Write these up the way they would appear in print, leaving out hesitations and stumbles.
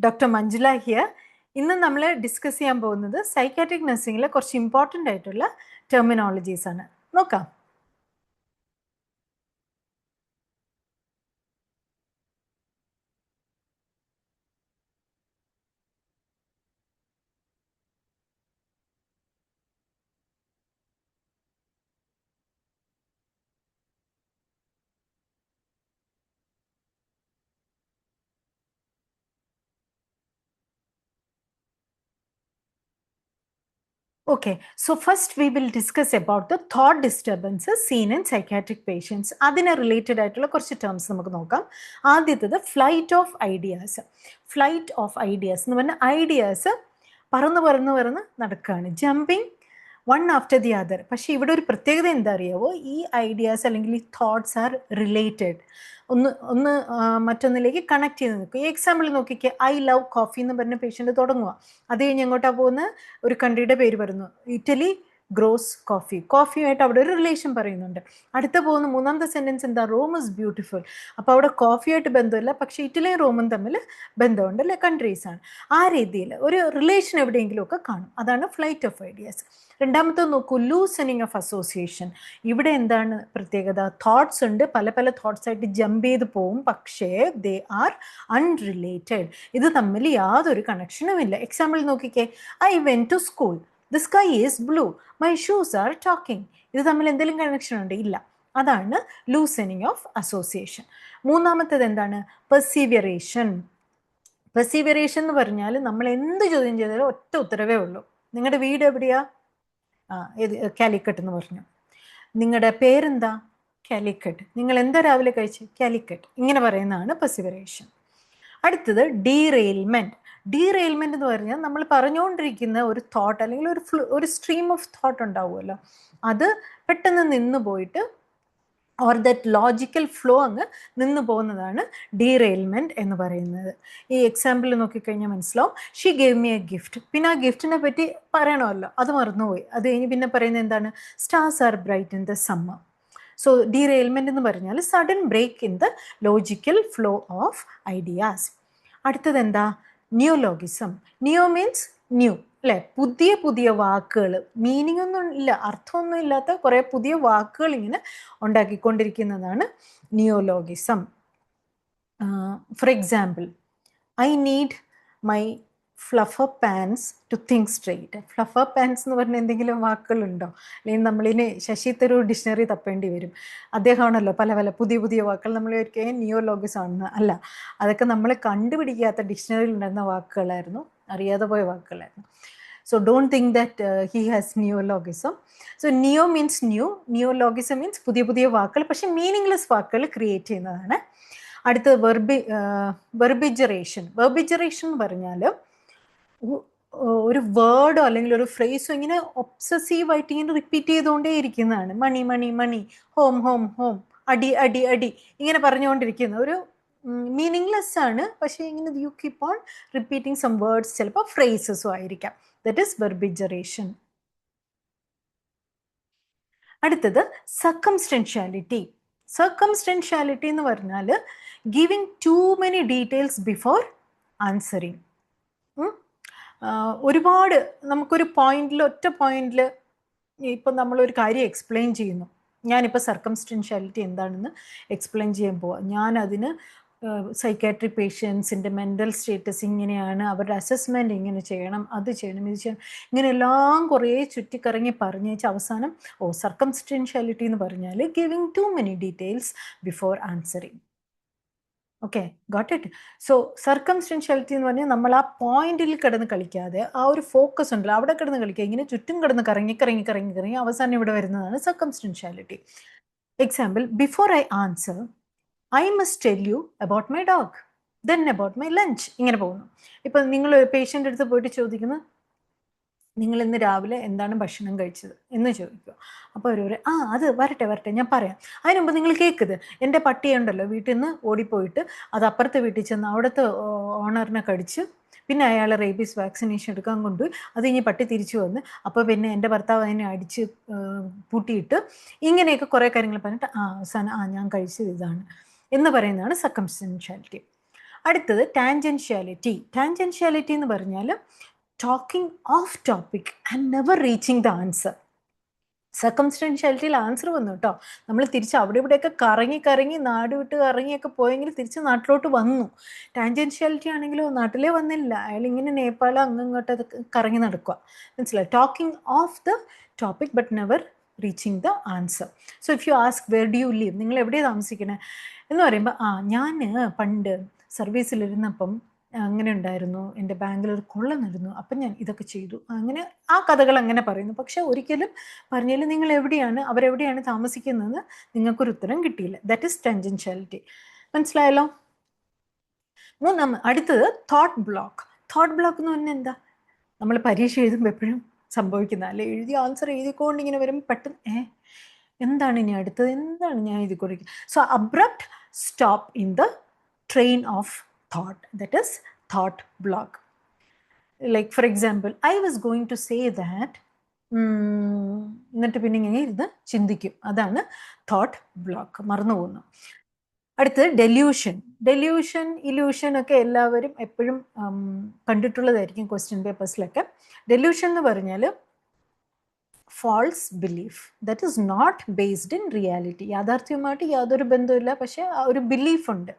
Dr. Manjula here. ഇന്ന് നമ്മൾ discuss ചെയ്യാൻ പോകുന്നത് സൈക്കാട്രിക് നഴ്സിംഗിലെ കുറച്ച് ഇമ്പോർട്ടൻ്റ് ആയിട്ടുള്ള ടെർമിനോളജീസ് ആണ്. നോക്കാം. Okay, so first we will discuss about the thought disturbances seen in psychiatric patients. അതിനെ റിലേറ്റഡ് ആയിട്ടുള്ള കുറച്ച് ടേംസ് നമുക്ക് നോക്കാം. ആദ്യത്തേത് flight of ideas. Flight of ideas എന്ന് പറഞ്ഞാൽ ഐഡിയാസ് പറന്ന് നടക്കുകയാണ്. Jumping one after the other. പക്ഷെ ഇവിടെ ഒരു പ്രത്യേകത എന്താ അറിയാവോ, ഈ ഐഡിയാസ് അല്ലെങ്കിൽ ഈ തോട്ട്സ് ആർ റിലേറ്റഡ്, ഒന്ന് മറ്റൊന്നിലേക്ക് കണക്ട് ചെയ്ത് നിൽക്കും. ഈ എക്സാമ്പിൾ നോക്കിക്കേ, ഐ ലവ് കോഫി എന്ന് പറഞ്ഞ പേഷ്യൻ്റ് തുടങ്ങുക. അത് കഴിഞ്ഞ് എങ്ങോട്ടാ പോകുന്ന ഒരു കൺട്രിയുടെ പേര് പറയുന്നു, ഇറ്റലി ഗ്രോസ് കോഫി. കോഫിയുമായിട്ട് അവിടെ ഒരു റിലേഷൻ പറയുന്നുണ്ട്. അടുത്ത പോകുന്ന മൂന്നാമത്തെ സെൻറ്റൻസ് എന്താ, റോം ഇസ് ബ്യൂട്ടിഫുൾ. അപ്പോൾ അവിടെ കോഫിയായിട്ട് ബന്ധമില്ല, പക്ഷേ ഇറ്റലിയും റോമും തമ്മിൽ ബന്ധമുണ്ട്, അല്ലെ, കൺട്രീസാണ്. ആ രീതിയിൽ ഒരു റിലേഷൻ എവിടെയെങ്കിലും ഒക്കെ കാണും. അതാണ് ഫ്ലൈറ്റ് ഓഫ് ഐഡിയാസ്. രണ്ടാമത്തെ നോക്കൂ, ലൂസനിങ് ഓഫ് അസോസിയേഷൻ. ഇവിടെ എന്താണ് പ്രത്യേകത, തോട്ട്സ് ഉണ്ട്, പല പല തോട്ട്സ് ആയിട്ട് ജമ്പ് ചെയ്ത് പോവും, പക്ഷേ ദേ ആർ അൺറിലേറ്റഡ്. ഇത് തമ്മിൽ യാതൊരു കണക്ഷനും ഇല്ല. എക്സാമ്പിൾ നോക്കിക്കേ, I went to school, the sky is blue, my shoes are talking. ഇത് തമ്മിൽ എന്തെങ്കിലും കണക്ഷൻ ഉണ്ട്? ഇല്ല. അതാണ് ലൂസനിങ് ഓഫ് അസോസിയേഷൻ. മൂന്നാമത്തേത് എന്താണ്, പെർസീവിയറേഷൻ. പെർസീവിയറേഷൻ എന്ന് പറഞ്ഞാൽ നമ്മൾ എന്ത് ചോദ്യം ചെയ്താലും ഒറ്റ ഉത്തരവേ ഉള്ളൂ. നിങ്ങളുടെ വീട് എവിടെയാ? കാലിക്കട്ട് എന്ന് പറഞ്ഞു. നിങ്ങളുടെ പേരെന്താ? കാലിക്കട്ട്. നിങ്ങൾ എന്താ രാവിലെ കഴിച്ച്? കാലിക്കട്ട്. ഇങ്ങനെ പറയുന്നതാണ് പെർസിവറേഷൻ. അടുത്തത് ഡീറെയിൽമെന്റ്. ഡീറെയിൽമെന്റ് എന്ന് പറഞ്ഞാൽ നമ്മൾ പറഞ്ഞുകൊണ്ടിരിക്കുന്ന ഒരു തോട്ട് അല്ലെങ്കിൽ ഒരു സ്ട്രീം ഓഫ് തോട്ട് ഉണ്ടാവുമല്ലോ, അത് പെട്ടെന്ന് നിന്ന് പോയിട്ട് ഓർ ദറ്റ് ലോജിക്കൽ ഫ്ലോ അങ്ങ് നിന്ന് പോകുന്നതാണ് ഡീറെയിൽമെൻറ്റ് എന്ന് പറയുന്നത്. ഈ എക്സാമ്പിൾ നോക്കിക്കഴിഞ്ഞാൽ മനസ്സിലാവും. She gave me a gift. പിന്നെ ആ ഗിഫ്റ്റിനെ പറ്റി പറയണമല്ലോ, അത് മറന്നുപോയി. അത് കഴിഞ്ഞ് പിന്നെ പറയുന്നത് എന്താണ്, stars are bright in the summer. So derailment എന്ന് പറഞ്ഞാൽ sudden break in the logical flow of ideas. അടുത്തത് എന്താ, നിയോലോഗിസം. നിയോ മീൻസ് ന്യൂ, അല്ലെ, പുതിയ പുതിയ വാക്കുകൾ, മീനിങ് ഒന്നും ഇല്ല, അർത്ഥമൊന്നും ഇല്ലാത്ത കുറേ പുതിയ വാക്കുകൾ ഇങ്ങനെ ഉണ്ടാക്കിക്കൊണ്ടിരിക്കുന്നതാണ് neologism. For example, I need my fluffer pans to think straight. Fluffer pans എന്ന് പറഞ്ഞാൽ എന്തെങ്കിലും വാക്കുകളുണ്ടോ? അല്ലെങ്കിൽ നമ്മളിന് ശശി തരൂർ ഡിക്ഷണറി തപ്പേണ്ടി വരും. അദ്ദേഹമാണല്ലോ പല പല പുതിയ പുതിയ വാക്കുകൾ നമ്മൾ ഒരിക്കലും നിയോലോഗിസം ആണെന്ന്. അല്ല, അതൊക്കെ നമ്മൾ കണ്ടുപിടിക്കാത്ത ഡിക്ഷണറിയിൽ ഉണ്ടായിരുന്ന വാക്കുകളായിരുന്നു, അറിയാതെ പോയ വാക്കുകളായിരുന്നു. So don't think that he has neologism. So neo means new, neologism means പുതിയ പുതിയ വാക്കുകൾ, പക്ഷെ മീനിങ്ലെസ് വാക്കുകൾ ക്രിയേറ്റ് ചെയ്യുന്നതാണ്. അടുത്തത് വെർബിജറേഷൻ. വെർബിജറേഷൻ എന്ന് പറഞ്ഞാൽ ഒരു വേർഡോ അല്ലെങ്കിൽ ഒരു ഫ്രേസോ ഇങ്ങനെ ഒബ്സസീവായിട്ട് ഇങ്ങനെ റിപ്പീറ്റ് ചെയ്തുകൊണ്ടേ ഇരിക്കുന്നതാണ്. മണി മണി മണി, ഹോം ഹോം ഹോം, അടി അടി അടി, ഇങ്ങനെ പറഞ്ഞുകൊണ്ടിരിക്കുന്ന ഒരു മീനിങ്ലെസ് ആണ്, പക്ഷേ ഇങ്ങനെ you keep on repeating some words, ചിലപ്പോൾ ഫ്രേസസും ആയിരിക്കാം. That is verbigeration. അടുത്തത് സർക്കംസ്റ്റൻഷ്യാലിറ്റി. സർക്കംസ്റ്റൻഷ്യാലിറ്റി എന്ന് പറഞ്ഞാൽ giving too many details before answering. ഒരുപാട് നമുക്കൊരു പോയിന്റിൽ, ഒറ്റ പോയിന്റിൽ ഇപ്പം നമ്മളൊരു കാര്യം എക്സ്പ്ലെയിൻ ചെയ്യുന്നു. ഞാനിപ്പോൾ സർക്കംസ്റ്റൻഷ്യാലിറ്റി എന്താണെന്ന് എക്സ്പ്ലെയിൻ ചെയ്യാൻ പോവാം. ഞാനതിന് സൈക്കാട്രി പേഷ്യൻസിൻ്റെ മെൻ്റൽ സ്റ്റേറ്റസ് ഇങ്ങനെയാണ്, അവരുടെ അസസ്മെൻറ്റ് ഇങ്ങനെ ചെയ്യണം, അത് ചെയ്യണം, ഇത് ചെയ്യണം, ഇങ്ങനെ എല്ലാം കുറേ ചുറ്റിക്കറങ്ങി പറഞ്ഞു വെച്ചാൽ അവസാനം സർക്കംസ്റ്റൻഷ്യാലിറ്റി എന്ന് പറഞ്ഞാൽ giving too many details before answering. Okay, got it. So circumstantiality എന്ന് പറഞ്ഞാൽ നമ്മൾ ആ പോയിന്റിൽ കിടന്ന് കളിക്കാതെ ആ ഒരു ഫോക്കസ് ഉണ്ടല്ലോ അവിടെ കിടന്ന് കളിക്കുക, ഇങ്ങനെ ചുറ്റും കിടന്ന് കറങ്ങി അവസാനം ഇവിടെ വരുന്നതാണ് circumstantiality. Example, before I answer I must tell you about my dog, then about my lunch, ഇങ്ങനെ പോകുന്നു. ഇപ്പം നിങ്ങൾ പേഷ്യൻ്റെ അടുത്ത് പോയിട്ട് ചോദിക്കുന്നു, നിങ്ങൾ ഇന്ന് രാവിലെ എന്താണ് ഭക്ഷണം കഴിച്ചത് എന്ന് ചോദിക്കുക. അപ്പോൾ അവർ പറയും, അത് വരട്ടെ ഞാൻ പറയാം. അതിന് മുമ്പ് നിങ്ങൾ കേൾക്കുന്നത്, എൻ്റെ പട്ടിയുണ്ടല്ലോ വീട്ടിൽ നിന്ന് ഓടിപ്പോയിട്ട് അത് അപ്പുറത്തെ വീട്ടിൽ ചെന്ന് അവിടുത്തെ ഓണറിനെ കടിച്ച്, പിന്നെ അയാൾ റേബീസ് വാക്സിനേഷൻ എടുക്കാൻ കൊണ്ടുപോയി, അത് കഴിഞ്ഞ് പട്ടി തിരിച്ചു വന്ന്, അപ്പോൾ പിന്നെ എൻ്റെ ഭർത്താവ് അതിനെ അടിച്ച് പൂട്ടിയിട്ട്, ഇങ്ങനെയൊക്കെ കുറേ കാര്യങ്ങൾ പറഞ്ഞിട്ട് അവസാനം ഞാൻ കഴിച്ചത് ഇതാണ് എന്ന് പറയുന്നതാണ് സർക്കംസ്റ്റൻഷ്യാലിറ്റി. അടുത്തത് ടാൻജൻഷ്യാലിറ്റി. ടാൻജൻഷ്യാലിറ്റി എന്ന് പറഞ്ഞാൽ talking off topic and never reaching the answer. സർക്കംസ്റ്റൻഷ്യാലിറ്റിയിൽ ആൻസർ വന്നു കേട്ടോ, നമ്മൾ തിരിച്ച് അവിടെ ഇവിടെയൊക്കെ കറങ്ങി നാട് വിട്ട് കറങ്ങിയൊക്കെ പോയെങ്കിൽ തിരിച്ച് നാട്ടിലോട്ട് വന്നു. ടാൻജൻഷ്യാലിറ്റി ആണെങ്കിലോ നാട്ടിലേ വന്നില്ല, അയാൾ ഇങ്ങനെ നേപ്പാൾ അങ്ങോട്ട് കറങ്ങി നടക്കുക. മനസ്സിലായി? Talking of the topic but never reaching the answer. So if you ask where do you live, നിങ്ങൾ എവിടെയാണ് താമസിക്കണേ എന്ന് പറയുമ്പോൾ, ഞാൻ പണ്ട് സർവീസിലിരുന്നപ്പം അങ്ങനെ ഉണ്ടായിരുന്നു, എൻ്റെ ബാങ്കിലൊരു കൊള്ള നടന്നു, അപ്പം ഞാൻ ഇതൊക്കെ ചെയ്തു, അങ്ങനെ ആ കഥകൾ അങ്ങനെ പറയുന്നു. പക്ഷെ ഒരിക്കലും പറഞ്ഞാൽ നിങ്ങൾ എവിടെയാണ്, അവരെവിടെയാണ് താമസിക്കുന്നത് നിങ്ങൾക്കൊരു ഉത്തരം കിട്ടിയില്ല. That is tangentiality. മനസ്സിലായല്ലോ? അടുത്തത് തോട്ട് ബ്ലോക്ക്. തോട്ട് ബ്ലോക്ക് എന്ന് പറഞ്ഞാൽ എന്താ? നമ്മൾ പരീക്ഷ എഴുതുമ്പോൾ എപ്പോഴും സംഭവിക്കുന്ന, അല്ലെ എഴുതിയ ആൻസർ എഴുതിക്കൊണ്ട് ഇങ്ങനെ വരുമ്പോൾ പെട്ടെന്ന് എന്താണ് ഇനി അടുത്തത്, എന്താണ് ഞാൻ എഴുതി കൊടുക്കുക. So abrupt stop in the train of thought, that is thought block. Like for example, I was going to say that എന്നിട്ട് പിന്നെ ഇങ്ങനെ ഇരുന്ന് ചിന്തിക്കും, അതാണ് തോട്ട് ബ്ലോക്ക്, മറന്നു പോകുന്നു. അടുത്തത് ഡെല്യൂഷൻ. ഇല്യൂഷൻ ഒക്കെ എല്ലാവരും എപ്പോഴും കണ്ടിട്ടുള്ളതായിരിക്കും ക്വസ്റ്റ്യൻ പേപ്പേഴ്സിലൊക്കെ. ഡെല്യൂഷൻ എന്ന് പറഞ്ഞാൽ false belief that is not based in reality. യാഥാർത്ഥ്യവുമായിട്ട് യാതൊരു ബന്ധമില്ല, പക്ഷെ ഒരു ബിലീഫ് ഉണ്ട്.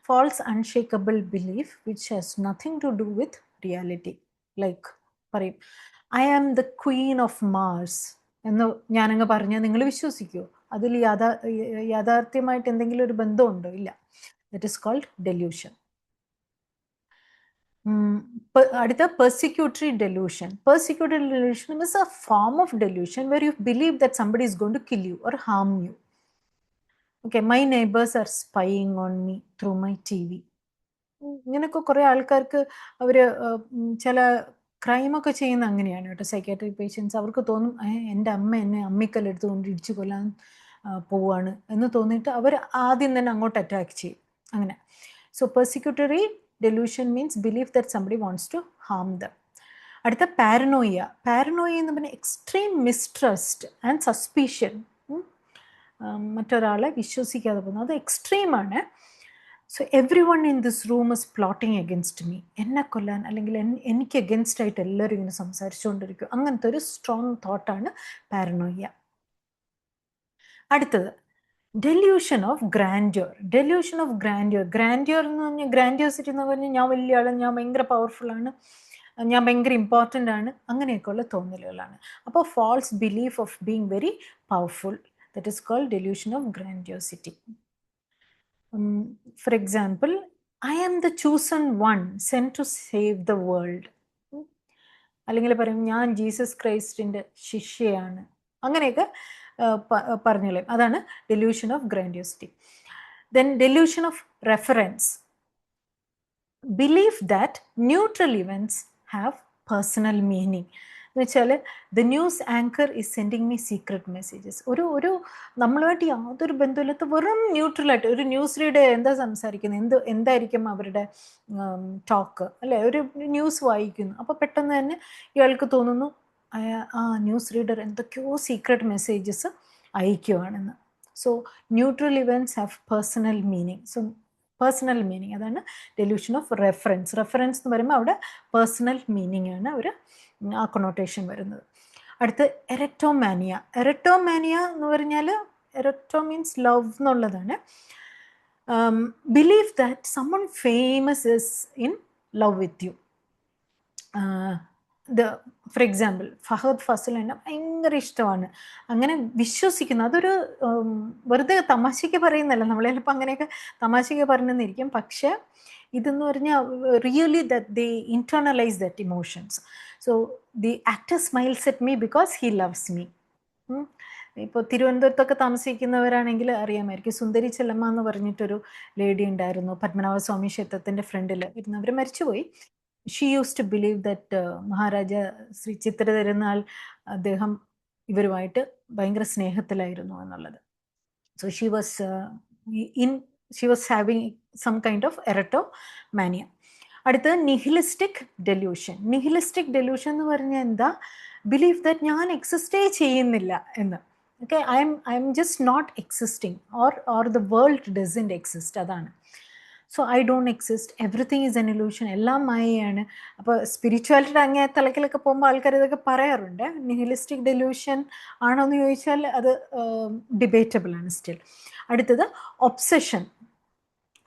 false unshakable belief which has nothing to do with reality. Like പറയും, I am the queen of Mars എന്ന് ഞാനങ്ങ് പറഞ്ഞാൽ നിങ്ങൾ വിശ്വസിക്കുമോ? അതിൽ യാഥാർത്ഥ്യമായിട്ട് എന്തെങ്കിലും ഒരു ബന്ധമുണ്ടോ? ഇല്ല. That is called delusion. അടുത്ത persecutory delusion. Persecutory delusion is a form of delusion where you believe that somebody is going to kill you or harm you. Okay, my neighbors are spying on me through my TV. ഇങ്ങനെയൊക്കെ കുറേ ആൾക്കാർക്ക് അവർ ചില ക്രൈമൊക്കെ ചെയ്യുന്ന അങ്ങനെയാണ് കേട്ടോ. Psychiatric patients, അവർക്ക് തോന്നും എൻ്റെ അമ്മ എന്നെ അമ്മിക്കല്ലെടുത്ത് കൊണ്ട് ഇടിച്ചു കൊല്ലാൻ പോവാണ് എന്ന് തോന്നിയിട്ട് അവർ ആദ്യം തന്നെ അങ്ങോട്ട് അറ്റാക്ക് ചെയ്യും. അങ്ങനെ. So persecutory delusion means belief that somebody wants to harm them. അടുത്ത പാരനോയിയ. പാരനോയിയ എന്ന് പറഞ്ഞാൽ എക്സ്ട്രീം മിസ്ട്രസ്റ്റ് ആൻഡ് സസ്പീഷൻ. മറ്റൊരാളെ വിശ്വസിക്കാതെ പോകുന്നത്, അത് എക്സ്ട്രീമാണ്. So every one in this room is plotting against me, എന്നെ കൊല്ലാൻ, അല്ലെങ്കിൽ എനിക്ക് അഗെൻസ്റ്റ് ആയിട്ട് എല്ലാവരും ഇങ്ങനെ സംസാരിച്ചുകൊണ്ടിരിക്കും. അങ്ങനത്തെ ഒരു സ്ട്രോങ് തോട്ടാണ് പാരനോയിയ. അടുത്തത് ഡെല്യൂഷൻ ഓഫ് ഗ്രാൻഡ്യൂർ. ഗ്രാൻഡ്യൂർ എന്ന് പറഞ്ഞാൽ, ഗ്രാൻഡ്യൂസിറ്റി എന്ന് പറഞ്ഞാൽ ഞാൻ വലിയ ആളാണ്, ഞാൻ ഭയങ്കര പവർഫുള്ളാണ്, ഞാൻ ഭയങ്കര ഇമ്പോർട്ടൻ്റ് ആണ്, അങ്ങനെയൊക്കെയുള്ള തോന്നലുകളാണ്. അപ്പോൾ false belief of being very powerful, that is called delusion of grandiosity. For example, I am the chosen one sent to save the world. അല്ലെങ്കിൽ പറയും ഞാൻ ജീസസ് ക്രൈസ്റ്റിൻ്റെ ശിഷ്യയാണ്, അങ്ങനെയൊക്കെ പറഞ്ഞോളെ. അതാണ് delusion of grandiosity. Then delusion of reference. Belief that neutral events have personal meaning. എന്ന് വെച്ചാൽ the news anchor is sending me secret messages. ഒരു നമ്മളുമായിട്ട് യാതൊരു ബന്ധമില്ലാത്ത വെറും ന്യൂട്രലായിട്ട് ഒരു ന്യൂസ് റീഡർ എന്താ സംസാരിക്കുന്നത്, എന്തായിരിക്കും അവരുടെ ടോക്ക്, അല്ലേ? ഒരു ന്യൂസ് വായിക്കുന്നു, അപ്പോൾ പെട്ടെന്ന് തന്നെ ഇയാൾക്ക് തോന്നുന്നു ന്യൂസ് റീഡർ എന്തൊക്കെയോ സീക്രട്ട് മെസ്സേജസ് അയക്കുവാണെന്ന്. So neutral events have personal meaning. So personal meaning, അതാണ് ഡെല്യൂഷൻ ഓഫ് റെഫറൻസ്. റെഫറൻസ് എന്ന് പറയുമ്പോൾ അവിടെ പേഴ്സണൽ മീനിങ് ആണ് ഒരു ആ കൊണോട്ടേഷൻ വരുന്നത്. അടുത്ത് എററ്റോമാനിയ. എന്ന് പറഞ്ഞാൽ എററ്റോ മീൻസ് ലവ് എന്നുള്ളതാണ്. Believe that someone famous is in love with you. For example, Fahadh Faasil എന്നെ ഭയങ്കര ഇഷ്ടമാണ്, അങ്ങനെ വിശ്വസിക്കുന്നു. അതൊരു വെറുതെ തമാശയ്ക്ക് പറയുന്നല്ല, നമ്മൾ ചിലപ്പോൾ അങ്ങനെയൊക്കെ തമാശയ്ക്ക് പറഞ്ഞെന്നിരിക്കും, പക്ഷേ ഇതെന്ന് പറഞ്ഞാൽ really that they internalise that emotions. So the actor smiles at me because he loves me. ഇപ്പോൾ തിരുവനന്തപുരത്തൊക്കെ താമസിക്കുന്നവരാണെങ്കിൽ അറിയാമായിരിക്കും, സുന്ദരി ചെല്ലമ്മ എന്ന് പറഞ്ഞിട്ടൊരു ലേഡി ഉണ്ടായിരുന്നു പത്മനാഭസ്വാമി ക്ഷേത്രത്തിൻ്റെ ഫ്രണ്ടിൽ ഇരുന്ന്. അവർ മരിച്ചുപോയി. She use to believe that Maharaja Shri Chithira Thirunal അദ്ദേഹം ഇവരുമായിട്ട് ഭയങ്കര സ്നേഹത്തിലായിരുന്നു എന്നുള്ളത്. So she was having some kind of erotomania. അടുത്തത് നിഹിലിസ്റ്റിക് ഡെല്യൂഷൻ. എന്ന് പറഞ്ഞാൽ എന്താ? ബിലീവ് ദാറ്റ് ഞാൻ എക്സിസ്റ്റേ ചെയ്യുന്നില്ല എന്ന്. Okay, I am just not existing, or the world doesn't exist. അതാണ്. So I don't exist, everything is an illusion, എല്ലാം മായയാണ്. അപ്പോൾ സ്പിരിച്വാലിറ്റിയുടെ അങ്ങേ തലക്കിലൊക്കെ പോകുമ്പോൾ ആൾക്കാർ ഇതൊക്കെ പറയാറുണ്ട്. നിഹിലിസ്റ്റിക് ഡെലൂഷൻ ആണോ എന്ന് ചോദിച്ചാൽ അത് ഡിബേറ്റബിൾ ആണ് സ്റ്റിൽ. അടുത്തത് ഒബ്സഷൻ.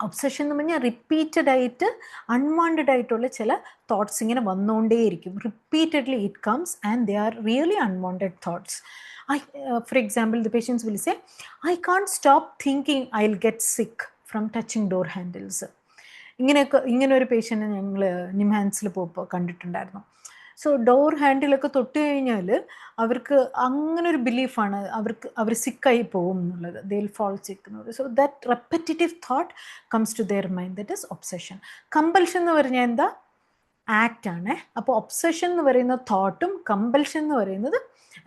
ഒബ്സഷൻ എന്ന് പറഞ്ഞാൽ റിപ്പീറ്റഡ് ആയിട്ട് അൺവാണ്ടഡ് ആയിട്ടുള്ള ചില തോട്ട്സ് ഇങ്ങനെ വന്നുകൊണ്ടേയിരിക്കും. Repeatedly it comes and they are really unwanted thoughts. For example, the patients will say, I can't stop thinking I'll get sick from touching door handles. ഇങ്ങനെ ഒരു patient ഞങ്ങൾ നിംഹാൻസിൽ പോയപ്പോൾ കണ്ടിട്ടുണ്ടായിരുന്നു. സോ ഡോർ ഹാൻഡിലൊക്കെ തൊട്ട് കഴിഞ്ഞാൽ അവർക്ക് അങ്ങനെ ഒരു ബിലീഫാണ് അവർ സിക്കായി പോകും എന്നുള്ളത്. ദേ വിൽ ഫോൾ സിക്ക് എന്നുള്ളത്. So that repetitive thought comes to their mind. That is obsession. Compulsion എന്ന് പറഞ്ഞാൽ എന്താ? ആക്റ്റാണ്. അപ്പോൾ ഒബ്സഷൻ എന്ന് പറയുന്ന തോട്ടും കമ്പൽഷൻ എന്ന് പറയുന്നത്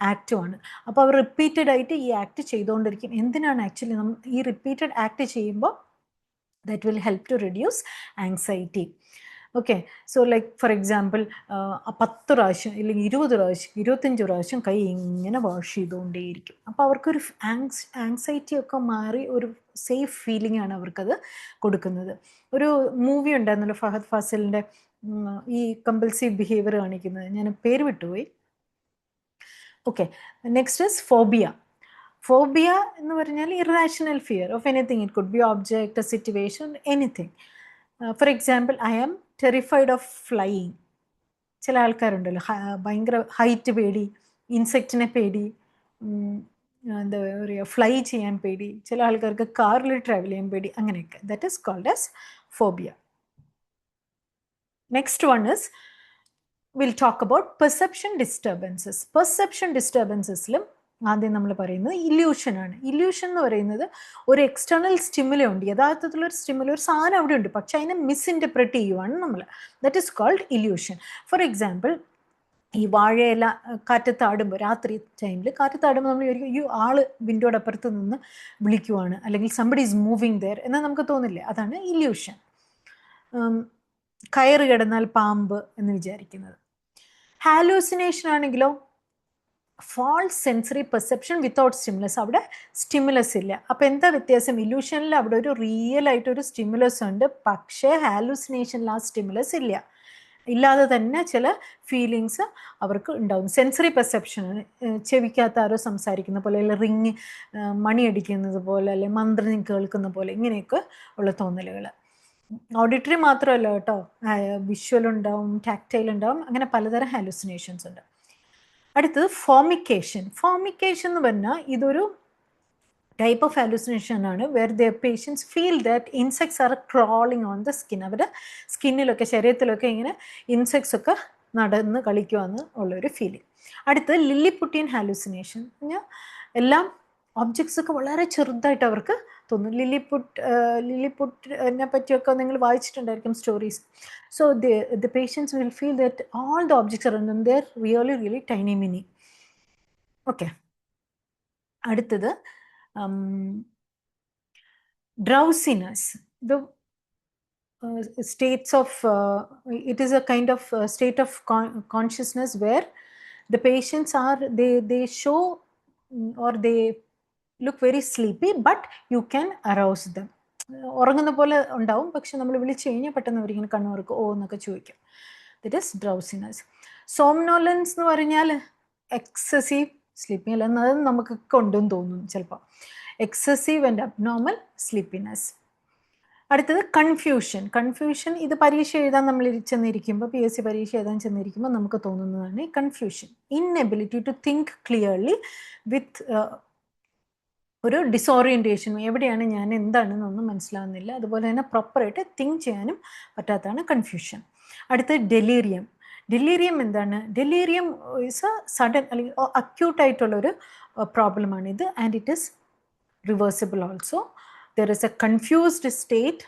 ആക്റ്റുമാണ്. അപ്പോൾ അവർ റിപ്പീറ്റഡ് ആയിട്ട് ഈ ആക്ട് ചെയ്തുകൊണ്ടിരിക്കും. എന്തിനാണ് ആക്ച്വലി നമ്മൾ ഈ റിപ്പീറ്റഡ് ആക്ട് ചെയ്യുമ്പോൾ that will help to reduce anxiety. Okay, so like for example 10 പ്രാവശ്യം അല്ലെങ്കിൽ 20 പ്രാവശ്യം 25 പ്രാവശ്യം കൈ ഇങ്ങനെ വാഷ് ചെയ്തുകൊണ്ടേയിരിക്കും. അപ്പോൾ അവർക്കൊരു ആങ്സൈറ്റി ഒക്കെ മാറി ഒരു സേഫ് ഫീലിംഗ് ആണ് അവർക്കത് കൊടുക്കുന്നത്. ഒരു മൂവി ഉണ്ടായിരുന്നല്ലോ ഫഹദ് ഫാസിലിൻ്റെ, ഈ കമ്പൽസീവ് ബിഹേവിയർ കാണിക്കുന്നത്, ഞാൻ പേര് വിട്ടുപോയി. Okay, next is phobia. Phobia എന്ന് പറഞ്ഞാൽ irrational fear of anything. It could be object, a situation, anything. For example, I am terrified of flying. ചില ആൾക്കാരുണ്ടല്ലോ ഭയങ്കര ഹൈറ്റ് പേടി, ഇൻസെക്റ്റിനെ പേടി, എന്താ പറയുക, ഫ്ലൈ ചെയ്യാൻ പേടി. ചില ആൾക്കാർക്ക് കാറിൽ ട്രാവൽ ചെയ്യാൻ പേടി, അങ്ങനെയൊക്കെ. That is called as phobia. Next one is will talk about perception disturbances. Perception ഡിസ്റ്റർബൻസസിലും ആദ്യം നമ്മൾ പറയുന്നത് ഇല്യൂഷനാണ്. ഇല്യൂഷൻ എന്ന് പറയുന്നത് ഒരു എക്സ്റ്റേണൽ സ്റ്റിമുലം ഉണ്ട്, യഥാർത്ഥത്തിലൊരു സ്റ്റിമുലം, ഒരു സാധനം അവിടെ ഉണ്ട്, പക്ഷെ അതിനെ മിസ്ഇൻറ്റർപ്രറ്റ് ചെയ്യുവാണ് നമ്മൾ. That is called illusion. For example, ഈ വാഴയില കാറ്റത്താടുമ്പോൾ, രാത്രി ടൈമിൽ കാറ്റത്താടുമ്പോൾ നമ്മൾ വിചാരിക്കും ഈ ആള് വിൻഡോയുടെ അപ്പുറത്ത് നിന്ന് വിളിക്കുവാണ്, അല്ലെങ്കിൽ സംബഡി ഈസ് മൂവിങ് ദെയർ എന്ന് നമുക്ക് തോന്നില്ലേ? അതാണ് ഇല്യൂഷൻ. കയറ് കിടന്നാൽ പാമ്പ് എന്ന് വിചാരിക്കുന്നത്. ഹാലൂസിനേഷൻ ആണെങ്കിലോ false sensory perception without stimulus. അവിടെ സ്റ്റിമുലസ് ഇല്ല. അപ്പോൾ എന്താ വ്യത്യാസം? ഇല്യൂഷനിൽ അവിടെ ഒരു റിയൽ ആയിട്ടൊരു സ്റ്റിമുലസ് ഉണ്ട്, പക്ഷേ ഹാലൂസിനേഷനിൽ ആ സ്റ്റിമുലസ് ഇല്ല. ഇല്ലാതെ തന്നെ ചില ഫീലിങ്സ് അവർക്ക് ഉണ്ടാവും. സെൻസറി പെർസെപ്ഷൻ, ചെവിക്കകത്ത് ആരോ സംസാരിക്കുന്ന പോലെ, അല്ലെങ്കിൽ റിങ് മണിയടിക്കുന്നത് പോലെ, അല്ലെങ്കിൽ മന്ത്രം കേൾക്കുന്ന പോലെ, ഇങ്ങനെയൊക്കെ ഉള്ള തോന്നലുകൾ. ഓഡിറ്ററി മാത്രമല്ല കേട്ടോ, വിഷ്വൽ ഉണ്ടാവും, ടാക്ടൈൽ ഉണ്ടാവും, അങ്ങനെ പലതരം ഹാലൂസിനേഷൻസ് ഉണ്ട്. അടുത്തത് ഫോമിക്കേഷൻ. ഫോമിക്കേഷൻ എന്ന് പറഞ്ഞാൽ ഇതൊരു ടൈപ്പ് ഓഫ് ഹാലൂസിനേഷൻ ആണ്, where the patients feel that insects are crawling on the skin. അവരുടെ സ്കിന്നിലൊക്കെ ശരീരത്തിലൊക്കെ ഇങ്ങനെ ഇൻസെക്ട്സ് ഒക്കെ നടന്ന് കളിക്കുമെന്ന് ഉള്ളൊരു ഫീലിംഗ്. അടുത്തത് ലില്ലിപുട്ടിയൻ ഹാലൂസിനേഷൻ. പറഞ്ഞാൽ എല്ലാം ഒബ്ജക്ട്സ് ഒക്കെ വളരെ ചെറുതായിട്ട് അവർക്ക് തോന്നും. ലില്ലിപുട്ടിനെ പറ്റിയൊക്കെ നിങ്ങൾ വായിച്ചിട്ടുണ്ടായിരിക്കും stories. So the patients will feel that all the objects around them, they're really, really tiny mini. Okay. അടുത്തത് drowsiness. The states of, it is a kind of state of consciousness where the patients are, they show or they look very sleepy, but you can arouse them. ഉറങ്ങുന്ന പോലെ ഉണ്ടാവും, പക്ഷെ നമ്മൾ വിളിച്ചു കഴിഞ്ഞാൽ പെട്ടെന്ന് അവരിങ്ങനെ കണ്ണുറക്കും, ഓ എന്നൊക്കെ ചോദിക്കും. That is drowsiness. സോംനോലൻസ് എന്ന് പറഞ്ഞാൽ എക്സസീവ് സ്ലീപ്പിംഗ് അല്ല, അത് നമുക്കൊക്കെ ഉണ്ടെന്ന് തോന്നുന്നു ചിലപ്പോൾ. Excessive and abnormal sleepiness. അടുത്തത് കൺഫ്യൂഷൻ. കൺഫ്യൂഷൻ ഇത് പരീക്ഷ എഴുതാൻ നമ്മൾ ചെന്നിരിക്കുമ്പോൾ, PSC പരീക്ഷ എഴുതാൻ ചെന്നിരിക്കുമ്പോൾ നമുക്ക് തോന്നുന്നതാണ് ഈ confusion. Inability to think clearly with ഒരു ഡിസോറിയൻറ്റേഷൻ, എവിടെയാണ് ഞാൻ, എന്താണെന്നൊന്നും മനസ്സിലാവുന്നില്ല. അതുപോലെ തന്നെ പ്രോപ്പറായിട്ട് തിങ്ക് ചെയ്യാനും പറ്റാത്തതാണ് കൺഫ്യൂഷൻ. അടുത്ത ഡെലീരിയം. ഡെലീരിയം എന്താണ്? ഡെലീരിയം ഈസ് എ സഡൻ അല്ലെങ്കിൽ അക്യൂട്ടായിട്ടുള്ളൊരു പ്രോബ്ലമാണിത്, and it is reversible also. There is a confused state,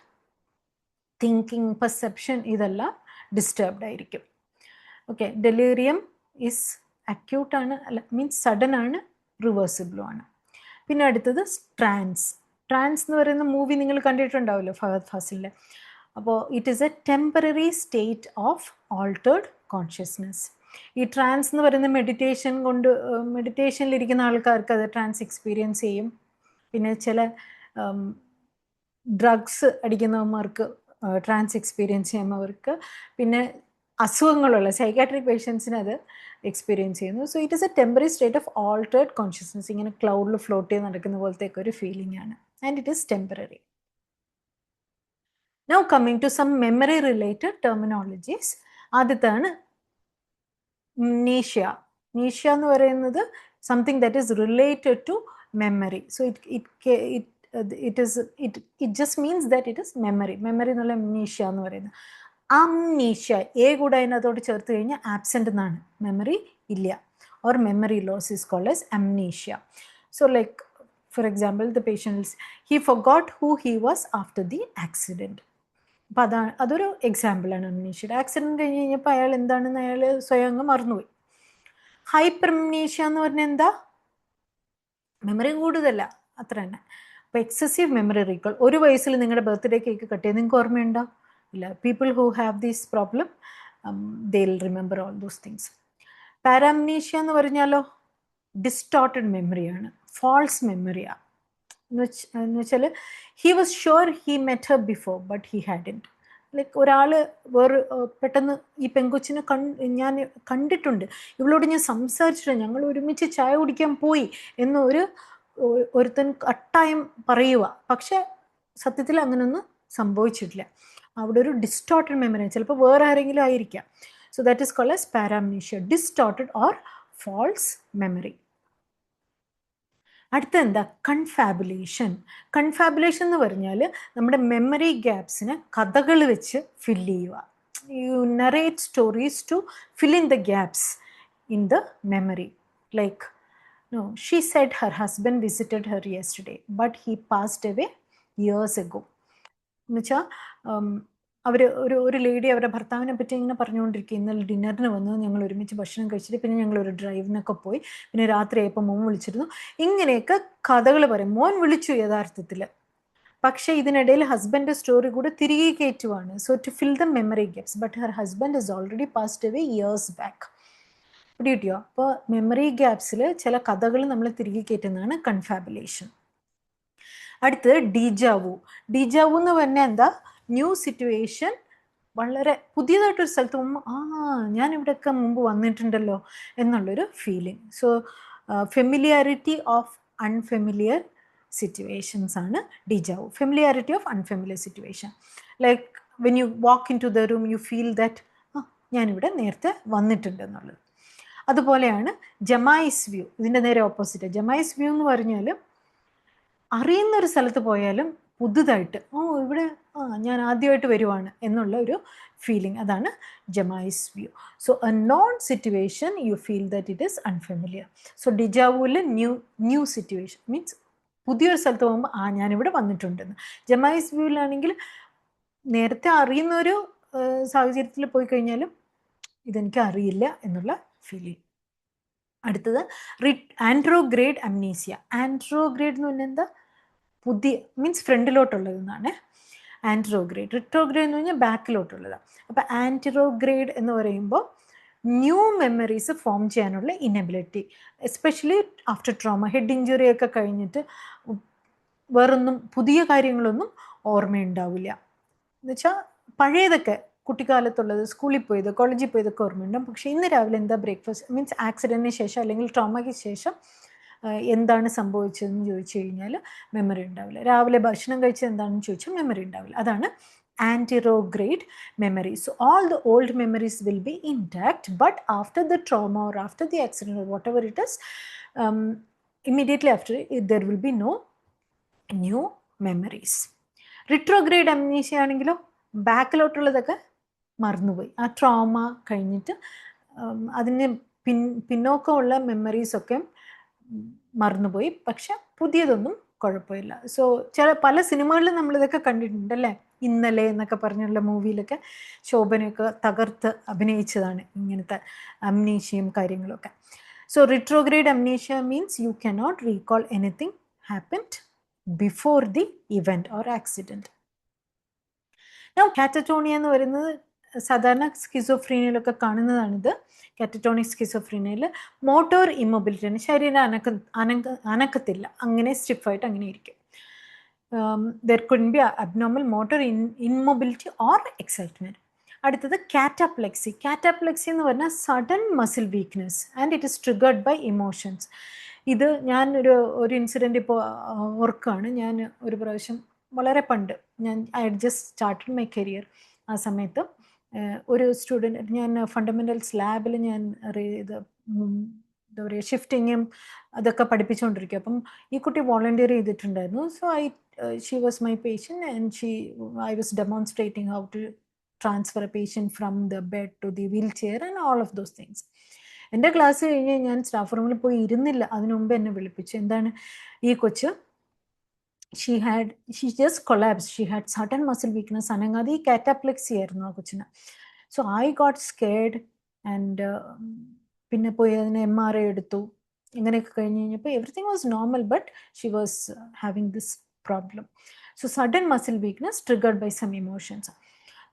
thinking, perception ഇതെല്ലാം ഡിസ്റ്റർബ്ഡ് ആയിരിക്കും. ഓക്കെ, ഡെലീരിയം ഈസ് അക്യൂട്ടാണ്, അല്ല മീൻസ് സഡൻ ആണ്, റിവേഴ്സിബിളും ആണ്. പിന്നെ അടുത്തത് ട്രാൻസ്. ട്രാൻസ് എന്ന് പറയുന്ന മൂവി നിങ്ങൾ കണ്ടിട്ടുണ്ടാവുമല്ലോ ഫഹദ് ഫാസിലിൻ്റെ. അപ്പോൾ it is A temporary state of altered consciousness. ഈ ട്രാൻസ് എന്ന് പറയുന്ന മെഡിറ്റേഷനിലിരിക്കുന്ന ആൾക്കാർക്ക് അത് ട്രാൻസ് എക്സ്പീരിയൻസ് ചെയ്യും. പിന്നെ ചില ഡ്രഗ്സ് അടിക്കുന്നവന്മാർക്ക് ട്രാൻസ് എക്സ്പീരിയൻസ് ചെയ്യുന്നവർക്ക്, പിന്നെ അസുഖങ്ങളുള്ള സൈക്കാട്രിക് പേഷ്യൻസിന് അത് എക്സ്പീരിയൻസ് ചെയ്യുന്നു. So it is A temporary state of altered consciousness. ഇങ്ങനെ ക്ലൗഡിൽ ഫ്ലോട്ട് ചെയ്ത് നടക്കുന്ന പോലത്തേക്ക് ഒരു ഫീലിംഗ് ആണ്. And it is temporary. Now coming to some memory related terminologies. ആദ്യത്താണ് amnesia. Amnesia എന്ന് പറയുന്നത് something that is related to memory. So it just means that it is memory. Memory എന്നുള്ള amnesia എന്ന് പറയുന്നത്. Amnesia കൂടെ അതിനകത്തോട് ചേർത്ത് കഴിഞ്ഞാൽ absent എന്നാണ്, memory ഇല്ല. Or memory loss is called as amnesia. So like for example, the patient he forgot who he was after the accident. അപ്പം അതൊരു എക്സാമ്പിളാണ് അംനീഷ്യ. ആക്സിഡൻറ്റ് കഴിഞ്ഞ് കഴിഞ്ഞപ്പോൾ അയാൾ എന്താണെന്ന് അയാൾ സ്വയം അങ്ങ് മറന്നുപോയി. ഹൈപ്പർ അംനീഷ്യ എന്ന് പറഞ്ഞാൽ എന്താ? മെമ്മറി കൂടുതലല്ല, അത്ര തന്നെ. അപ്പോൾ എക്സസീവ് മെമ്മറി റീകോൾ. ഒരു വയസ്സിൽ നിങ്ങളുടെ ബർത്ത്ഡേ കേക്ക് കട്ട് ചെയ്ത് നിങ്ങൾക്ക് ഓർമ്മയുണ്ടോ? ഇല്ല. People who have this problem they will remember all those things. Paramnesia എന്ന് പറഞ്ഞാലോ ഡിസ്റ്റോർട്ടഡ് മെമ്മറിയാണ്, ഫാൾസ് മെമ്മറിയാണ്. എന്ന് വെച്ചാൽ he was sure he met her before but he hadn't. Like ഒരാൾ വേറെ പെട്ടെന്ന് ഈ പെങ്കൊച്ചിനെ ഞാൻ കണ്ടിട്ടുണ്ട്, ഇവളോട് ഞാൻ സംസാരിച്ചിട്ടുണ്ട്, ഞങ്ങൾ ഒരുമിച്ച് ചായ കുടിക്കാൻ പോയി എന്ന് ഒരുത്തൻ കട്ടായം പറയുക. പക്ഷെ സത്യത്തിൽ അങ്ങനെയൊന്നും സംഭവിച്ചിട്ടില്ല. അവിടെ ഒരു ഡിസ്റ്റോർട്ടഡ് മെമ്മറി, ചിലപ്പോൾ വേറെ ആരെങ്കിലും ആയിരിക്കാം. So that is called as paramnesia, distorted or false memory. അടുത്ത എന്താ? കൺഫാബുലേഷൻ. കൺഫാബുലേഷൻ എന്ന് പറഞ്ഞാൽ നമ്മുടെ മെമ്മറി ഗ്യാപ്സിനെ കഥകൾ വെച്ച് ഫില്ല് ചെയ്യുക. You narrate stories to fill in the gaps in the memory. Like no, she said her husband visited her yesterday but he passed away years ago. എന്നുവെച്ചാൽ ഒരു ലേഡി അവരുടെ ഭർത്താവിനെ പറ്റി ഇങ്ങനെ പറഞ്ഞുകൊണ്ടിരിക്കുക. ഇന്നലെ ഡിന്നറിന് വന്നു, ഞങ്ങൾ ഒരുമിച്ച് ഭക്ഷണം കഴിച്ചിട്ട് പിന്നെ ഞങ്ങൾ ഒരു ഡ്രൈവിനൊക്കെ പോയി, പിന്നെ രാത്രി ആയപ്പോൾ മോൻ വിളിച്ചിരുന്നു. ഇങ്ങനെയൊക്കെ കഥകൾ പറയും. മോൻ വിളിച്ചു യഥാർത്ഥത്തിൽ, പക്ഷേ ഇതിനിടയിൽ ഹസ്ബൻഡ് സ്റ്റോറി കൂടെ തിരികെ കയറ്റുവാണ്. So to fill the memory gaps. But her husband is already passed away years back. പിടികിട്ടിയോ? അപ്പോൾ മെമ്മറി ഗ്യാപ്സിൽ ചില കഥകൾ നമ്മൾ തിരികെ കയറ്റുന്നതാണ് കൺഫാബുലേഷൻ. അടുത്തത് ഡീജാവു. ഡീജാവു എന്ന് പറഞ്ഞാൽ എന്താ? ന്യൂ സിറ്റുവേഷൻ, വളരെ പുതിയതായിട്ടൊരു സ്ഥലത്ത് പോകുമ്പോൾ ഞാൻ ഇവിടെയൊക്കെ മുമ്പ് വന്നിട്ടുണ്ടല്ലോ എന്നുള്ളൊരു feeling. So familiarity of unfamiliar situations ആണ് deja vu. Familiarity of unfamiliar situation. Like when you walk in to the room you feel that ഞാനിവിടെ നേരത്തെ വന്നിട്ടുണ്ട് എന്നുള്ളത്. അതുപോലെയാണ് ജമായിസ് വ്യൂ. ഇതിൻ്റെ നേരെ ഓപ്പോസിറ്റ്. ജമായിസ് വ്യൂ എന്ന് പറഞ്ഞാൽ അറിയുന്നൊരു സ്ഥലത്ത് പോയാലും പുതുതായിട്ട് ഇവിടെ ഞാൻ ആദ്യമായിട്ട് വരുവാണ് എന്നുള്ള ഒരു ഫീലിംഗ്, അതാണ് jamais vu. So a known situation you feel that it is unfamiliar. So ഡിജാവുവിൽ ന്യൂ സിറ്റുവേഷൻ മീൻസ് പുതിയൊരു സ്ഥലത്ത് പോകുമ്പോൾ ഞാനിവിടെ വന്നിട്ടുണ്ടെന്ന്. ജമായിസ് വ്യൂവിലാണെങ്കിൽ നേരത്തെ അറിയുന്നൊരു സാഹചര്യത്തിൽ പോയി കഴിഞ്ഞാലും ഇതെനിക്ക് അറിയില്ല എന്നുള്ള ഫീലിംഗ്. അടുത്തത് ആൻഡ്രോഗ്രേഡ് അംനീസിയ. ആൻഡ്രോഗ്രേഡ് എന്ന് പറഞ്ഞാൽ എന്താ? പുതിയ മീൻസ് ഫ്രണ്ടിലോട്ടുള്ളതെന്നാണ് ആൻഡ്രോഗ്രേഡ്. റിട്രോഗ്രേഡ് എന്ന് പറഞ്ഞാൽ ബാക്കിലോട്ടുള്ളതാണ്. അപ്പോൾ ആൻറ്റിറോഗ്രേഡ് എന്ന് പറയുമ്പോൾ ന്യൂ മെമ്മറീസ് ഫോം ചെയ്യാനുള്ള inability, especially after trauma. Head injury ഒക്കെ കഴിഞ്ഞിട്ട് വേറൊന്നും പുതിയ കാര്യങ്ങളൊന്നും ഓർമ്മയുണ്ടാവില്ല. എന്നുവെച്ചാൽ പഴയതൊക്കെ കുട്ടിക്കാലത്തുള്ളത്, സ്കൂളിൽ പോയത്, കോളേജിൽ പോയതൊക്കെ ഓർമ്മയുണ്ടാവും. പക്ഷേ ഇന്ന് രാവിലെ എന്താ ബ്രേക്ക്ഫാസ്റ്റ് മീൻസ് ആക്സിഡൻറ്റിന് ശേഷം അല്ലെങ്കിൽ ട്രോമയ്ക്ക് ശേഷം എന്താണ് സംഭവിച്ചതെന്ന് ചോദിച്ചു കഴിഞ്ഞാൽ മെമ്മറി ഉണ്ടാവില്ല. രാവിലെ ഭക്ഷണം കഴിച്ചത് എന്താണെന്ന് ചോദിച്ചാൽ മെമ്മറി ഉണ്ടാവില്ല. അതാണ് anterograde memory. So all the old memories will be intact, but after the trauma or after the accident or whatever it is, immediately after there will be no new memories. Retrograde amnesia ആണെങ്കിലോ ബാക്കിലോട്ടുള്ളതൊക്കെ മറന്നുപോയി. ആ trauma കഴിഞ്ഞിട്ട് അതിന് പിന്നോക്കമുള്ള മെമ്മറീസൊക്കെ മറന്നുപോയി, പക്ഷെ പുതിയതൊന്നും കുഴപ്പമില്ല. So പല സിനിമകളിലും നമ്മളിതൊക്കെ കണ്ടിട്ടുണ്ടല്ലേ. ഇന്നലെ എന്നൊക്കെ പറഞ്ഞുള്ള മൂവിയിലൊക്കെ ശോഭനയൊക്കെ തകർത്ത് അഭിനയിച്ചതാണ് ഇങ്ങനത്തെ അംനീഷ്യയും കാര്യങ്ങളൊക്കെ. So retrograde amnesia means you cannot recall anything happened before the event or accident. Now കാറ്ററ്റോണിയ എന്ന് പറയുന്നത് സാധാരണ സ്കിസോഫ്രീനിയയിലൊക്കെ കാണുന്നതാണിത്. കാറ്ററ്റോണിക് സ്കിസോഫ്രീനിയയിൽ മോട്ടോർ ഇമ്മൊബിലിറ്റി ആണ്, ശരീരം അനക്കത്തില്ല, അങ്ങനെ സ്റ്റിഫായിട്ട് അങ്ങനെ ഇരിക്കും. there couldn't be abnormal motor immobility or excitement. അടുത്തത് കാറ്റാപ്ലെക്സി. കാറ്റാപ്ലെക്സി എന്ന് പറഞ്ഞാൽ sudden muscle weakness and it is triggered by emotions. ഇത് ഞാൻ ഒരു ഇൻസിഡൻറ്റ് ഇപ്പോൾ ഓർക്കുകയാണ്. ഞാൻ ഒരു പ്രാവശ്യം വളരെ പണ്ട് I just started my career. ആ സമയത്ത് ഒരു സ്റ്റുഡൻറ്റ്, ഞാൻ ഫണ്ടമെൻ്റൽസ് ലാബിൽ ഞാൻ ഇത് എന്താ പറയുക ഷിഫ്റ്റിങ്ങും അതൊക്കെ പഠിപ്പിച്ചുകൊണ്ടിരിക്കും. അപ്പം ഈ കുട്ടി വോളണ്ടിയർ ചെയ്തിട്ടുണ്ടായിരുന്നു. So she was my patient and I was demonstrating how to transfer a patient from the bed to the wheelchair and all of those things. എൻ്റെ ക്ലാസ് കഴിഞ്ഞ് ഞാൻ സ്റ്റാഫ് റൂമിൽ പോയി ഇരുന്നില്ല. അതിനു മുമ്പ് എന്നെ വിളിപ്പിച്ചു. എന്താണ്, ഈ കൊച്ച് she just collapsed. She had sudden muscle weakness. അനങ്ങാതെ ഈ കാറ്റാപ്ലെക്സി ആയിരുന്നു ആ കൊച്ചിന്. So I got scared and പിന്നെ പോയി അതിന് MRI എടുത്തു. ഇങ്ങനെയൊക്കെ കഴിഞ്ഞ് കഴിഞ്ഞപ്പോൾ everything was normal, but she was having this problem. So sudden muscle weakness triggered by some emotions.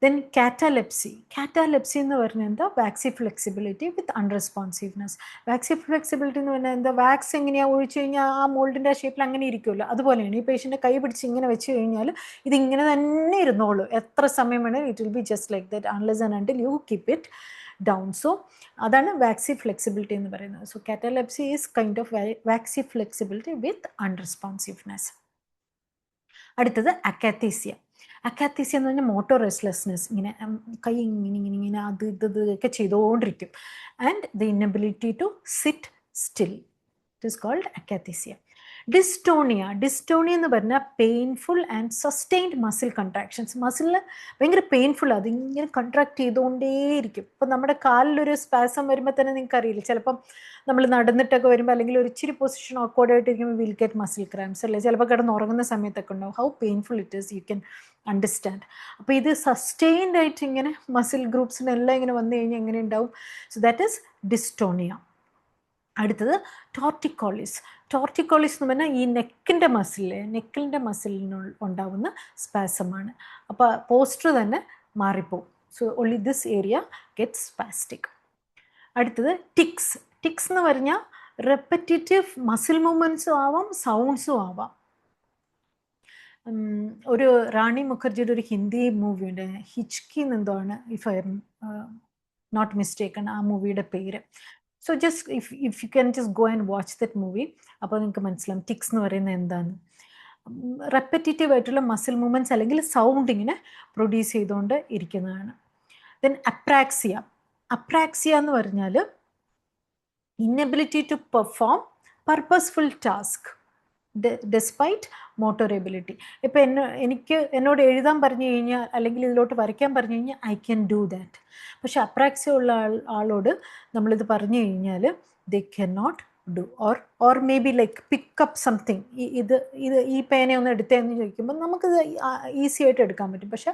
Then catalepsy. Catalepsy എന്ന് പറഞ്ഞാൽ എന്താ, waxy flexibility with അൺറെസ്പോൺസീവ്നെസ്. Waxy flexibility എന്ന് പറഞ്ഞാൽ എന്താ, വാക്സ് എങ്ങനെയാണ് ഒഴിച്ചു കഴിഞ്ഞാൽ ആ മോൾഡിൻ്റെ ഷേപ്പിൽ അങ്ങനെ ഇരിക്കുമല്ലോ, അതുപോലെയാണ് ഈ പേഷ്യൻ്റെ കൈ പിടിച്ച് ഇങ്ങനെ വെച്ച് കഴിഞ്ഞാൽ ഇതിങ്ങനെ തന്നെ ഇരുന്നോളൂ. എത്ര സമയം വേണേലും it will be just like that unless and until you keep it down. So അതാണ് വാക്സി ഫ്ലെക്സിബിലിറ്റി എന്ന് പറയുന്നത്. So catalepsy is kind of waxy flexibility with unresponsiveness. അടുത്തത് അക്കാത്തീസിയ. അക്കാത്തീസിയ എന്ന് പറഞ്ഞാൽ മോട്ടോർ റെസ്റ്റ്ലെസ്നെസ്. ഇങ്ങനെ കൈ ഇങ്ങനെ അത് ഒക്കെ ചെയ്തുകൊണ്ടിരിക്കും. And the inability to sit still. It is called akathisia. Dystonia. Dystonia എന്ന് പറഞ്ഞാൽ painful and sustained muscle contractions. മസിലിന് ഭയങ്കര പെയിൻഫുൾ, അതിങ്ങനെ കൺട്രാക്ട് ചെയ്തുകൊണ്ടേയിരിക്കും. ഇപ്പം നമ്മുടെ കാലിലൊരു സ്പാസം വരുമ്പോൾ തന്നെ നിങ്ങൾക്ക് അറിയില്ല, ചിലപ്പം നമ്മൾ നടന്നിട്ടൊക്കെ വരുമ്പോൾ അല്ലെങ്കിൽ ഒരു ഇച്ചിരി പൊസിഷൻ ഓക്വേർഡായിട്ടിരിക്കുമ്പോൾ വിൽ ഗെറ്റ് മസിൽ ക്രാംസ് അല്ലേ, ചിലപ്പോൾ കിടന്ന് ഉറങ്ങുന്ന സമയത്തൊക്കെ ഉണ്ടാവും. How painful it is you can understand. അപ്പോൾ ഇത് സസ്റ്റെയിൻഡ് ആയിട്ട് ഇങ്ങനെ മസിൽ ഗ്രൂപ്പ്സിനെല്ലാം ഇങ്ങനെ വന്നു കഴിഞ്ഞാൽ എങ്ങനെ ഉണ്ടാവും. So that is dystonia. അടുത്തത് ടോർട്ടിക്കോളിസ്. ടോർട്ടിക്കോളിസ് എന്ന് പറഞ്ഞാൽ ഈ നെക്കിൻ്റെ മസിലിന് ഉണ്ടാവുന്ന സ്പാസമാണ്. അപ്പോൾ പോസ്റ്റർ തന്നെ മാറിപ്പോവും. So only this area gets spastic. അടുത്തത് ടിക്സ്. ടിക്സ് എന്ന് പറഞ്ഞാൽ റെപ്പറ്റേറ്റീവ് മസിൽ മൂവ്മെൻറ്റ്സും ആവാം, സൗണ്ട്സും ആവാം. ഒരു റാണി മുഖർജിയുടെ ഒരു ഹിന്ദി മൂവിയുണ്ട്, ഹിച്കി എന്നെന്തോആണ്, if I am not mistaken ആ മൂവിയുടെ പേര്. So just if you can just go and watch that movie, അപ്പോൾ നിങ്ങൾക്ക് മനസ്സിലാവും ടിക്സ് എന്ന് പറയുന്നത് എന്താണ്. റെപ്പറ്റേറ്റീവ് ആയിട്ടുള്ള മസിൽ മൂവ്മെൻറ്റ്സ് അല്ലെങ്കിൽ സൗണ്ട് ഇങ്ങനെ പ്രൊഡ്യൂസ് ചെയ്തുകൊണ്ട് ഇരിക്കുന്നതാണ്. Then apraxia. അപ്രാക്സിയ എന്ന് പറഞ്ഞാൽ inability to perform purposeful task despite motor ability. ഇപ്പം എന്നോട് എഴുതാൻ പറഞ്ഞു കഴിഞ്ഞാൽ അല്ലെങ്കിൽ ഇതിലോട്ട് വരയ്ക്കാൻ പറഞ്ഞു കഴിഞ്ഞാൽ ഐ ക്യാൻ ഡു ദാറ്റ്. പക്ഷെ അപ്രാക്സിയ ഉള്ള ആളോട് നമ്മളിത് പറഞ്ഞു കഴിഞ്ഞാൽ they can not do. Or may be like pick up something. ഇത് ഈ പേനയൊന്ന് എടുത്തതെന്ന് ചോദിക്കുമ്പോൾ നമുക്കിത് ഈസി ആയിട്ട് എടുക്കാൻ പറ്റും. പക്ഷെ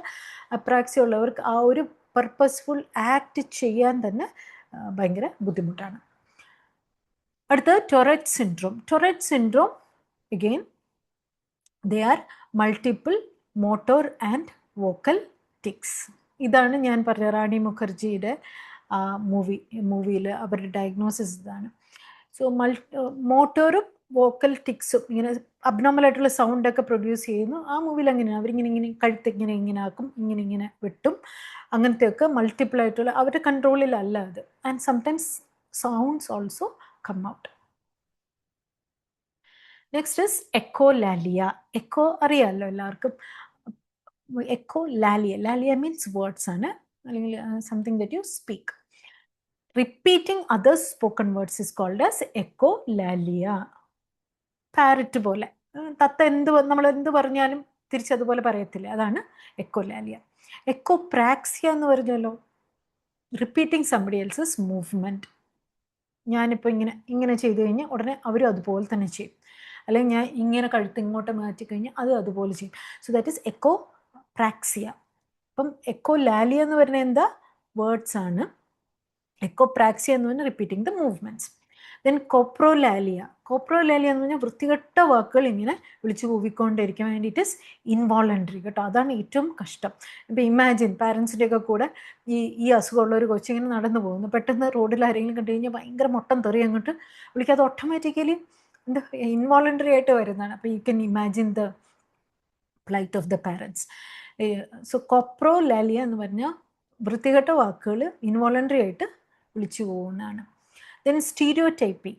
അപ്രാക്സിയ ഉള്ളവർക്ക് ആ ഒരു പർപ്പസ്ഫുൾ ആക്ട് ചെയ്യാൻ തന്നെ ഭയങ്കര ബുദ്ധിമുട്ടാണ്. അടുത്തത് Tourette syndrome. Tourette syndrome again they are multiple motor and vocal tics. ഇതാണ് ഞാൻ പറഞ്ഞ റാണി മുഖർജിയുടെ മൂവിയിൽ അവരുടെ ഡയഗ്നോസിസ് ഇതാണ്. സോ മോട്ടോറും വോക്കൽ ടിക്സും ഇങ്ങനെ അബ്നോർമലായിട്ടുള്ള സൗണ്ടൊക്കെ പ്രൊഡ്യൂസ് ചെയ്യുന്നു. ആ മൂവിയിൽ അങ്ങനെയാണ്, അവരിങ്ങനെ കഴുത്തിങ്ങനെ ഇങ്ങനെ ആക്കും, ഇങ്ങനെ വെട്ടും, അങ്ങനത്തെയൊക്കെ മൾട്ടിപ്പിൾ ആയിട്ടുള്ള അവരുടെ കൺട്രോളിലല്ല അത്. And sometimes sounds also come out. Next is echolalia. Echo അറിയാമല്ലോ എല്ലാവർക്കും. എക്കോലാലിയ, ലാലിയ മീൻസ് വേർഡ്സ് ആണ്, അല്ലെങ്കിൽ something that you speak. Repeating others spoken words is called as echolalia. Parrot പോലെ, തത്ത നമ്മൾ എന്ത് പറഞ്ഞാലും തിരിച്ചതുപോലെ പറയത്തില്ല, അതാണ് എക്കോലാലിയ. എക്കോപ്രാക്സിയ എന്ന് പറഞ്ഞാലോ റിപ്പീറ്റിംഗ് സംബഡി എൽസസ് മൂവ്മെൻറ്റ്. ഞാനിപ്പോൾ ഇങ്ങനെ ചെയ്തു കഴിഞ്ഞാൽ ഉടനെ അവരും അതുപോലെ തന്നെ ചെയ്യും, അല്ലെങ്കിൽ ഞാൻ ഇങ്ങനെ കഴുത്ത് ഇങ്ങോട്ട് മാറ്റിക്കഴിഞ്ഞാൽ അത് അതുപോലെ ചെയ്യും. So that is echopraxia. അപ്പം എക്കോലാലിയ എന്ന് പറഞ്ഞാൽ എന്താ, വേർഡ്സ് ആണ്. എക്കോപ്രാക്സിയ എന്ന് പറഞ്ഞാൽ റിപ്പീറ്റിംഗ് ദ മൂവ്മെൻറ്റ്സ്. ദെൻ കോപ്രോലാലിയ. കോപ്രോലാലിയ എന്ന് പറഞ്ഞാൽ വൃത്തികെട്ട വാക്കുകൾ ഇങ്ങനെ വിളിച്ചു കൂവിക്കൊണ്ടിരിക്കാൻ വേണ്ടിയിട്ട് ഇൻവോളണ്ടറി കേട്ടോ. അതാണ് ഏറ്റവും കഷ്ടം. ഇപ്പം ഇമാജിൻ പാരൻസിൻ്റെയൊക്കെ കൂടെ ഈ അസുഖമുള്ള ഒരു കൊച്ചിങ്ങനെ നടന്നു പോകുന്നു, പെട്ടെന്ന് റോഡിൽ ആരെങ്കിലും കണ്ടു കഴിഞ്ഞാൽ ഭയങ്കര മൊട്ടം തെറി അങ്ങോട്ട് വിളിക്കാതെ ഓട്ടോമാറ്റിക്കലി ഇൻവോളണ്ടറി ആയിട്ട് വരുന്നതാണ്. അപ്പോൾ you can imagine the plight of the parents. So coprolalia എന്ന് പറഞ്ഞാൽ വൃത്തികെട്ട വാക്കുകൾ ഇൻവോളണ്ടറി ആയിട്ട് വിളിച്ചു പോകുന്നതാണ്. ദെൻ സ്റ്റീരിയോടൈപ്പി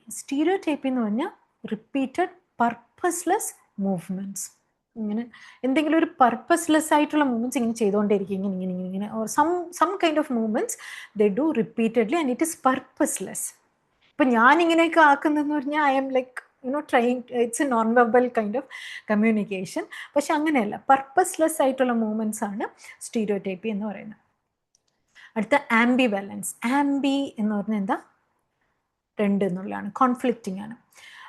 എന്ന് പറഞ്ഞാൽ റിപ്പീറ്റഡ് പർപ്പസ്ലെസ് മൂവ്മെൻറ്റ്സ്. ഇങ്ങനെ എന്തെങ്കിലും ഒരു പർപ്പസ്ലെസ് ആയിട്ടുള്ള മൂവ്മെൻറ്റ്സ് ഇങ്ങനെ ചെയ്തുകൊണ്ടേയിരിക്കും, ഇങ്ങനെ or some kind of movements they do repeatedly and it is purposeless. ഇപ്പം ഞാനിങ്ങനെയൊക്കെ ആക്കുന്നതെന്ന് പറഞ്ഞാൽ I am like trying, it's a non verbal kind of communication. പക്ഷെ അങ്ങനെയല്ല, പർപ്പസ്ലെസ് ആയിട്ടുള്ള മൂവ്മെൻറ്റ്സ് ആണ് സ്റ്റീരിയോടൈപ്പി എന്ന് പറയുന്നത്. അടുത്ത ആംബിവാലൻസ്. ആംബി എന്ന് പറഞ്ഞാൽ എന്താ? രണ്ട് എന്നുള്ളതാണ്, കോൺഫ്ലിക്റ്റിംഗ് ആണ്.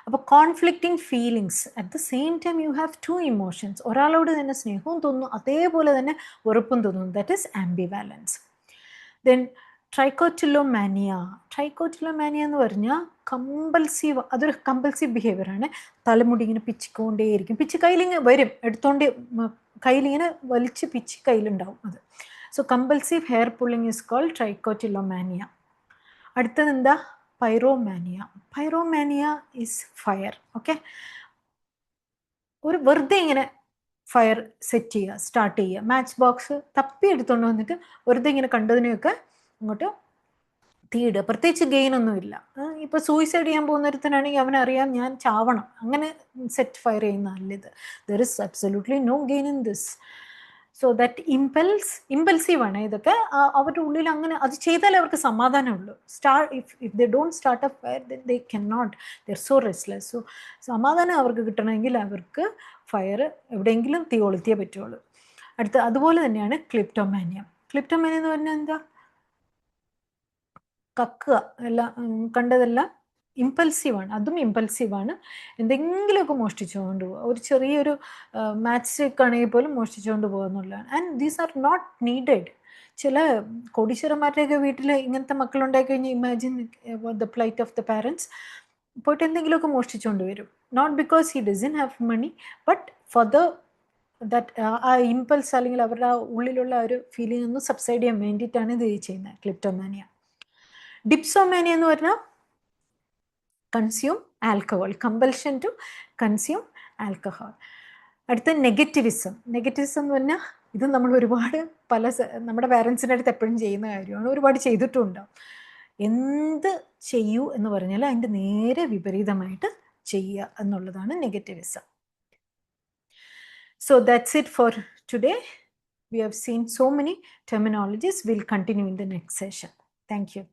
അപ്പോൾ conflicting feelings at the same time you have two emotions. ഒരാളോട് തന്നെ സ്നേഹവും തോന്നുന്നു, അതേപോലെ തന്നെ വെറുപ്പും തോന്നുന്നു. That is ambivalence. Then trichotillomania എന്ന് പറഞ്ഞാൽ കമ്പൽസീവ്, അതൊരു കമ്പൽസീവ് ബിഹേവിയറാണ്. തലമുടി ഇങ്ങനെ പിച്ചിക്കൊണ്ടേയിരിക്കും, പിച്ച് കയ്യിലിങ്ങനെ വരും, എടുത്തോണ്ട് കയ്യിലിങ്ങനെ വലിച്ച് പിച്ച് കയ്യിലുണ്ടാവും അത്. So compulsive hair pulling is called trichotillomania. അടുത്തത് എന്താ? Pyromania is fire. ഓക്കെ, ഒരു വെറുതെ ഇങ്ങനെ ഫയർ സെറ്റ് ചെയ്യുക, സ്റ്റാർട്ട് ചെയ്യുക, മാച്ച് ബോക്സ് തപ്പി എടുത്തുകൊണ്ട് വന്നിട്ട് വെറുതെ ഇങ്ങനെ കണ്ടതിനെയൊക്കെ ഇങ്ങോട്ട് തീയിടുക. പ്രത്യേകിച്ച് ഗെയിനൊന്നുമില്ല. ഇപ്പോൾ സൂയിസൈഡ് ചെയ്യാൻ പോകുന്നൊരുത്തനാണെങ്കിൽ അവനറിയാം ഞാൻ ചാവണം, അങ്ങനെ സെറ്റ് ഫയർ ചെയ്യുന്നതല്ല ഇത്. There is absolutely no gain in this. So that ഇമ്പൾസീവാണ് ഇതൊക്കെ. അവരുടെ ഉള്ളിൽ അങ്ങനെ അത് ചെയ്താലേ അവർക്ക് സമാധാനമുള്ളൂ. If they don't start a fire then they can not, they are so restless. So സമാധാനം അവർക്ക് കിട്ടണമെങ്കിൽ അവർക്ക് ഫയർ എവിടെയെങ്കിലും തീ കൊളുത്തിയേ പറ്റുള്ളൂ. അതുപോലെ തന്നെയാണ് ക്ലിപ്റ്റോമാനിയ എന്ന് പറഞ്ഞാൽ എന്താ? കക്കുക, എല്ലാം കണ്ടതെല്ലാം ഇമ്പൾസീവാണ്. അതും ഇമ്പൾസീവാണ്. എന്തെങ്കിലുമൊക്കെ മോഷ്ടിച്ചുകൊണ്ട് പോകുക. ഒരു ചെറിയൊരു മാച്ച് സ്റ്റിക്ക് ആണെങ്കിൽ പോലും മോഷ്ടിച്ചുകൊണ്ട് പോകുക എന്നുള്ളതാണ്. And these are not needed. ചില കോടീശ്വരന്മാരുടെയൊക്കെ വീട്ടിൽ ഇങ്ങനത്തെ മക്കളുണ്ടായി കഴിഞ്ഞാൽ imagine the plight of the parents. പോയിട്ട് എന്തെങ്കിലുമൊക്കെ മോഷ്ടിച്ചുകൊണ്ട് വരും. Not because he doesn't have money, but for ആ ഇമ്പൾസ് അല്ലെങ്കിൽ അവരുടെ ആ ഉള്ളിലുള്ള ഒരു ഫീലിംഗ് ഒന്ന് സബ്സൈഡ് ചെയ്യാൻ വേണ്ടിയിട്ടാണ് ഇത് ചെയ്യുന്നത്, ക്ലിപ്റ്റോമാനിയ. ഡിപ്സോമാനിയ എന്ന് പറഞ്ഞാൽ consume alcohol, compulsion to consume alcohol. അടുത്ത നെഗറ്റിവിസം എന്ന് പറഞ്ഞാൽ ഇത് നമ്മൾ ഒരുപാട് നമ്മുടെ പാരൻസിൻ്റെ അടുത്ത് എപ്പോഴും ചെയ്യുന്ന കാര്യമാണ്, ഒരുപാട് ചെയ്തിട്ടുണ്ടാവും. എന്ത് ചെയ്യൂ എന്ന് പറഞ്ഞാൽ അതിൻ്റെ നേരെ വിപരീതമായിട്ട് ചെയ്യുക എന്നുള്ളതാണ് നെഗറ്റിവിസം. So that's it for today. We have seen so many terminologies. We'll continue in the next session. Thank you.